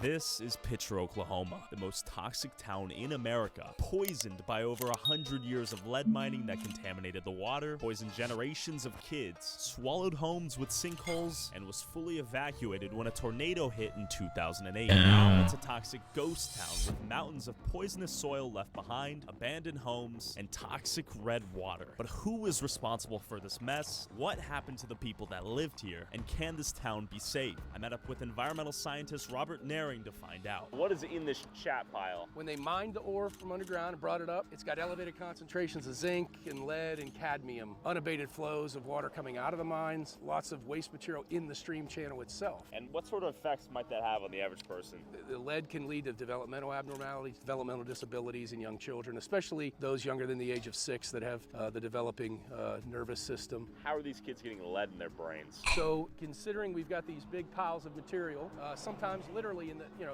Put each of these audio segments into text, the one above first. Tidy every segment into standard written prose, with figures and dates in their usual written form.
This is Pitcher, Oklahoma, the most toxic town in America, poisoned by over 100 years of lead mining that contaminated the water, poisoned generations of kids, swallowed homes with sinkholes, and was fully evacuated when a tornado hit in 2008. Now it's a toxic ghost town with mountains of poisonous soil left behind, abandoned homes, and toxic red water. But who is responsible for this mess? What happened to the people that lived here? And can this town be saved? I met up with environmental scientist Robert Naring to find out. What is in this chat pile? When they mined the ore from underground and brought it up, it's got elevated concentrations of zinc and lead and cadmium, unabated flows of water coming out of the mines, lots of waste material in the stream channel itself. And what sort of effects might that have on the average person? The lead can lead to developmental abnormalities, developmental disabilities in young children, especially those younger than the age of 6 that have the developing nervous system. How are these kids getting lead in their brains? So considering we've got these big piles of material, sometimes literally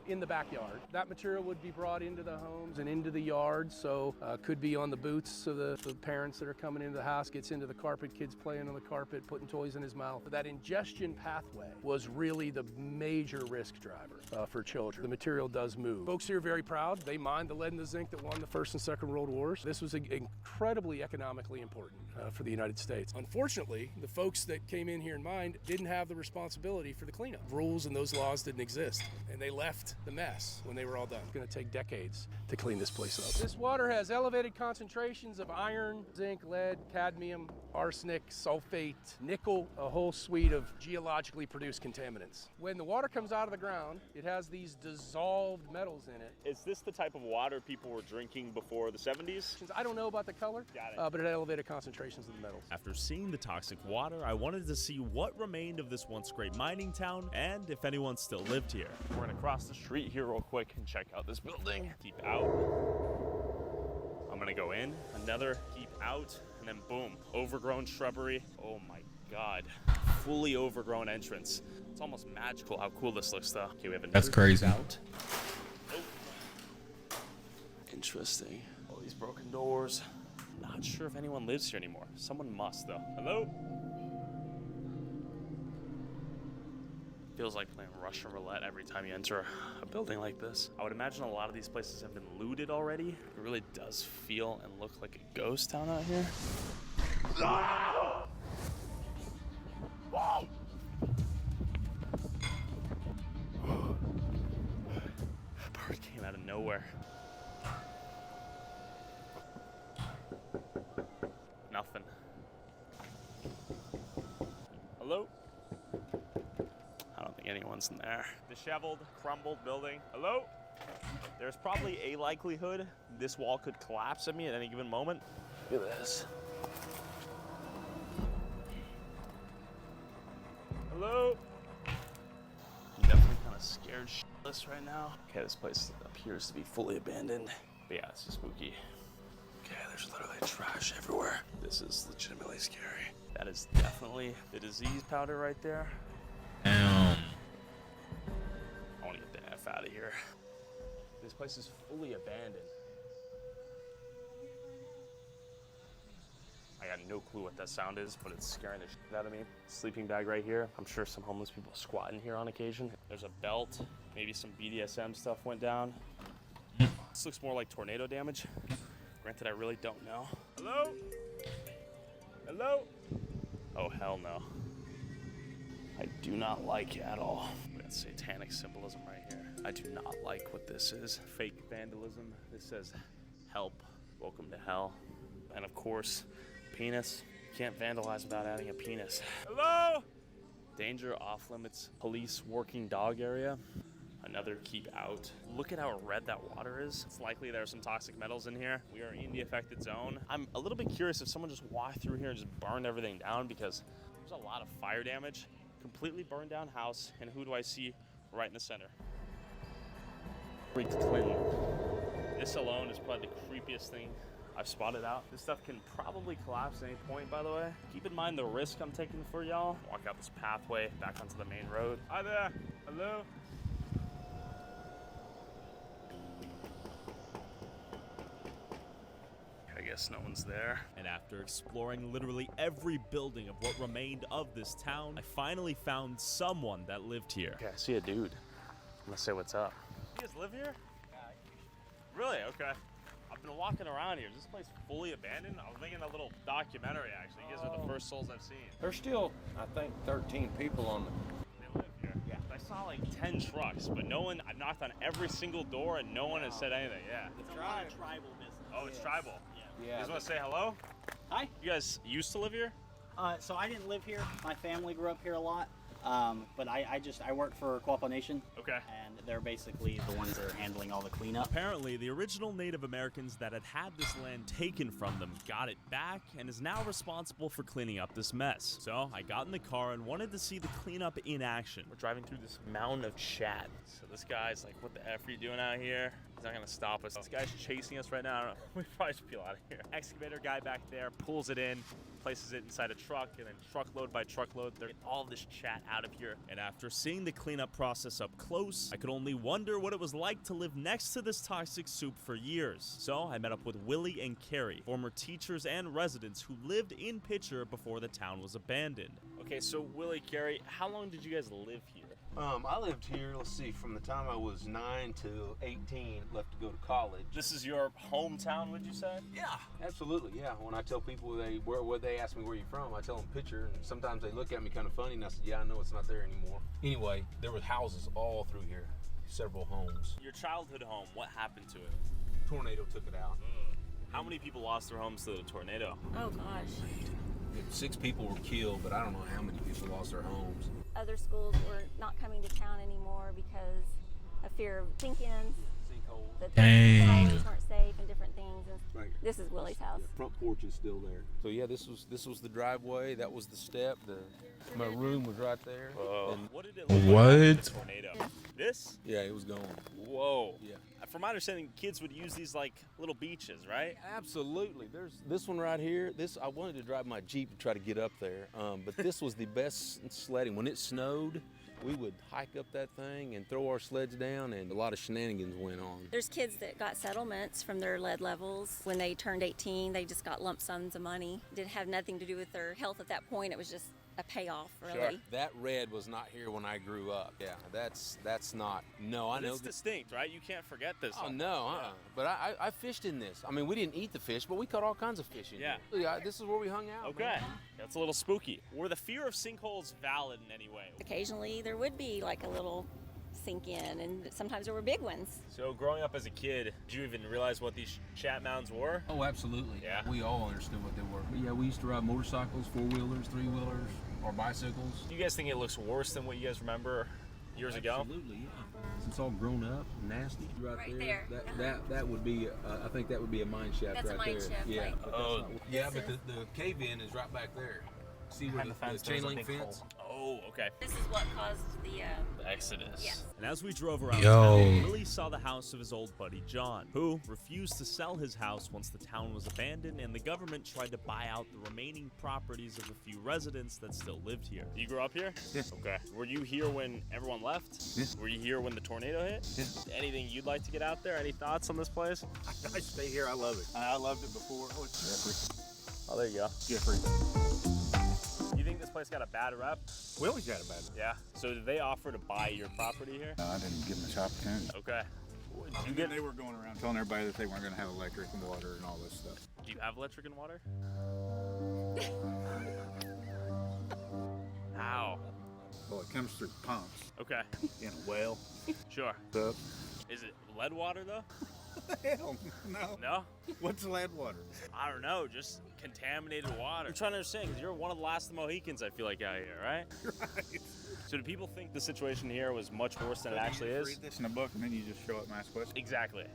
in the backyard, that material would be brought into the homes and into the yard. So could be on the boots of the parents that are coming into the house, gets into the carpet, kids playing on the carpet, putting toys in his mouth. That ingestion pathway was really the major risk driver for children. The material does move. Folks here are very proud. They mined the lead and the zinc that won the First and Second World Wars. This was incredibly economically important for the United States. Unfortunately, the folks that came in here and mined didn't have the responsibility for the cleanup. Rules and those laws didn't exist, and they left the mess when they were all done. It's going to take decades to clean this place up. This water has elevated concentrations of iron, zinc, lead, cadmium, arsenic, sulfate, nickel, a whole suite of geologically produced contaminants. When the water comes out of the ground, it has these dissolved metals in it. Is this the type of water people were drinking before the 70s? I don't know about the color, but it had elevated concentrations of the metals. After seeing the toxic water, I wanted to see what remained of this once great mining town and if anyone still lived here. We're gonna cross the street here real quick and check out this building. Keep out. I'm gonna go in, another keep out, and then boom, overgrown shrubbery. Oh my God, fully overgrown entrance. It's almost magical how cool this looks though. Okay, we have another. That's crazy. Out. Oh. Interesting. All these broken doors. Not sure if anyone lives here anymore. Someone must though. Hello? Feels like playing Russian roulette every time you enter a building like this. I would imagine a lot of these places have been looted already. It really does feel and look like a ghost town out here. Bird came out of nowhere. Nothing. Hello? I don't think anyone's in there. Disheveled, crumbled building. Hello? There's probably a likelihood this wall could collapse at me at any given moment. Look at this. Hello? I'm definitely kind of scared shitless right now. Okay, this place appears to be fully abandoned. But yeah, this is spooky. Okay, there's literally trash everywhere. This is legitimately scary. That is definitely the disease powder right there. Damn. I want to get the F out of here. This place is fully abandoned. I got no clue what that sound is, but it's scaring the shit out of me. Sleeping bag right here. I'm sure some homeless people squat in here on occasion. There's a belt. Maybe some BDSM stuff went down. This looks more like tornado damage. Granted, I really don't know. Hello? Hello? Oh, hell no. I do not like at all. That's satanic symbolism right here. I do not like what this is. Fake vandalism. This says, help, welcome to hell. And of course, penis. You can't vandalize without adding a penis. Hello? Danger, off limits, police, working dog area. Another keep out. Look at how red that water is. It's likely there are some toxic metals in here. We are in the affected zone. I'm a little bit curious if someone just walked through here and just burned everything down because there's a lot of fire damage. Completely burned down house, and who do I see right in the center? Freaked Clinton. This alone is probably the creepiest thing I've spotted out. This stuff can probably collapse at any point, by the way. Keep in mind the risk I'm taking for y'all. Walk out this pathway back onto the main road. Hi there. Hello. I guess no one's there. And after exploring literally every building of what remained of this town, I finally found someone that lived here. Okay, I see a dude. I'm gonna say what's up. You guys live here? Really? Okay. I've been walking around here. Is this place fully abandoned? I was making a little documentary, actually. You guys are the first souls I've seen. There's still, I think, 13 people on the... They live here. Yeah. I saw like 10 trucks, but no one, I've knocked on every single door and no one has said anything. Yeah. It's a lot of tribal business. Oh, it's tribal. Yeah. You guys want to say hello? Hi. You guys used to live here? So I didn't live here. My family grew up here a lot. But I work for Quapaw Nation. Okay. And they're basically the ones that are handling all the cleanup. Apparently, the original Native Americans that had this land taken from them got it back and is now responsible for cleaning up this mess. So I got in the car and wanted to see the cleanup in action. We're driving through this mountain of chat. So this guy's like, what the F are you doing out here? He's not gonna stop us. This guy's chasing us right now. I don't know. We probably should peel out of here. Excavator guy back there pulls it in, places it inside a truck, and then truckload by truckload, they're getting all this chat out of here. And after seeing the cleanup process up close, I could only wonder what it was like to live next to this toxic soup for years. So I met up with Willie and Carrie, former teachers and residents who lived in Pitcher before the town was abandoned. Okay, so Willie, Carrie, how long did you guys live here? I lived here, let's see, from the time I was 9 to 18, left to go to college. This is your hometown, would you say? Yeah, absolutely, yeah. When I tell people where they ask me where you're from, I tell them Pitcher, and sometimes they look at me kind of funny, and I said, yeah, I know it's not there anymore. Anyway, there were houses all through here, several homes. Your childhood home, what happened to it? Tornado took it out. How many people lost their homes to the tornado? Oh gosh. 6 people were killed, but I don't know how many people lost their homes. Other schools were not coming to town anymore because of fear of sink-ins. Sinkholes. That the hallways weren't safe and different things. And Right. this is Willie's house. Front porch is still there. So yeah, this was the driveway. That was the step. My room was right there. And What did it look like in the tornado? This? yeah, it was gone. Whoa. Yeah. From my understanding, kids would use these like little beaches, right? Absolutely. There's this one right here. I wanted to drive my Jeep to try to get up there, but this was the best sledding. When it snowed, we would hike up that thing and throw our sleds down, and a lot of shenanigans went on. There's kids that got settlements from their lead levels. When they turned 18, they just got lump sums of money. Didn't have nothing to do with their health at that point. It was just a payoff, really. That red was not here when I grew up. Yeah, that's not. No, I know. It's distinct, right? You can't forget this. Oh no, but I fished in this. I mean, we didn't eat the fish, but we caught all kinds of fish in Yeah. here. Yeah, this is where we hung out. Okay. man. That's a little spooky. Were the fear of sinkholes valid in any way? Occasionally, there would be like a little sink in, and sometimes there were big ones. So growing up as a kid, did you even realize what these chat mounds were? Oh, absolutely. Yeah. We all understood what they were. But yeah, we used to ride motorcycles, 4-wheelers, 3-wheelers, or bicycles. Do you guys think it looks worse than what you guys remember years ago? Absolutely, yeah. It's all grown up, nasty. Right there. That would be. I think that would be a mine shaft That's a right mine there. shaft, Yeah. right. but that's Oh. not- yeah, This but the cave-in is right back there. See where Behind the fence, chain there's a link big fence? hole. Oh, okay. This is what caused the The Exodus. Yes. And as we drove around Yo. town, Willie saw the house of his old buddy John, who refused to sell his house once the town was abandoned and the government tried to buy out the remaining properties of a few residents that still lived here. You grew up here? Yes. Okay. Were you here when everyone left? Yes. Were you here when the tornado hit? Yes. Anything you'd like to get out there? Any thoughts on this place? I stay here. I love it. I loved it before. Oh, it's Oh, there you go. Jeffrey. You think this place got a bad rep? We always got a bad. Yeah. So did they offer to buy your property here? No, I didn't give them this opportunity. Okay. Did you And get? they were going around telling everybody that they weren't going to have electric and water and all this stuff. Do you have electric and water? How? Well, it comes through pumps Okay. in a well. Sure. Stuff. Is it lead water though? Hell, no. No. What's lead water? I don't know. Just contaminated water. I'm trying to understand because you're one of the last Mohicans I feel like out here, right? Right. So do people think the situation here was much worse than it actually You is? read this in a book and then you just show up and ask questions. Exactly.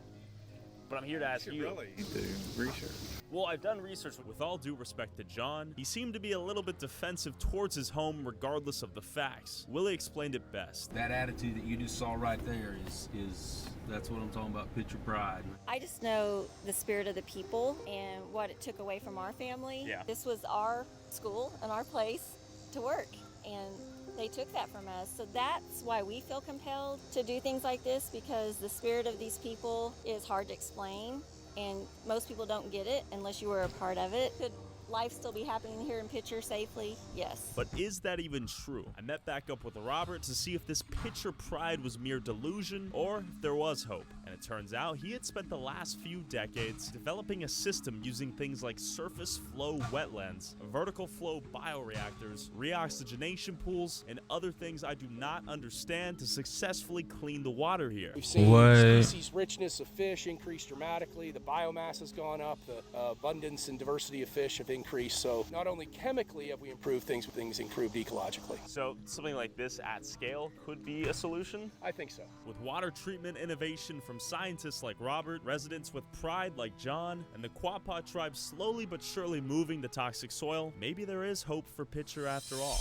But I'm here to ask You you. really need to research. Well, I've done research. With all due respect to John, he seemed to be a little bit defensive towards his home regardless of the facts. Willie explained it best. That attitude that you just saw right there is that's what I'm talking about. Picture pride. I just know the spirit of the people and what it took away from our family. Yeah. This was our school and our place to work, and they took that from us. So that's why we feel compelled to do things like this, because the spirit of these people is hard to explain. and most people don't get it unless you were a part of it. Could life still be happening here in Pitcher safely? Yes. But is that even true? I met back up with Robert to see if this Pitcher pride was mere delusion or if there was hope. And it turns out he had spent the last few decades developing a system using things like surface flow wetlands, vertical flow bioreactors, reoxygenation pools, and other things I do not understand to successfully clean the water here. We've seen What? species richness of fish increase dramatically. The biomass has gone up. The abundance and diversity of fish have increased. So not only chemically have we improved things, but things improved ecologically. So something like this at scale could be a solution. I think so. With water treatment innovation from scientists like Robert, residents with pride like John, and the Quapaw tribe slowly but surely moving the toxic soil, maybe there is hope for Pitcher after all.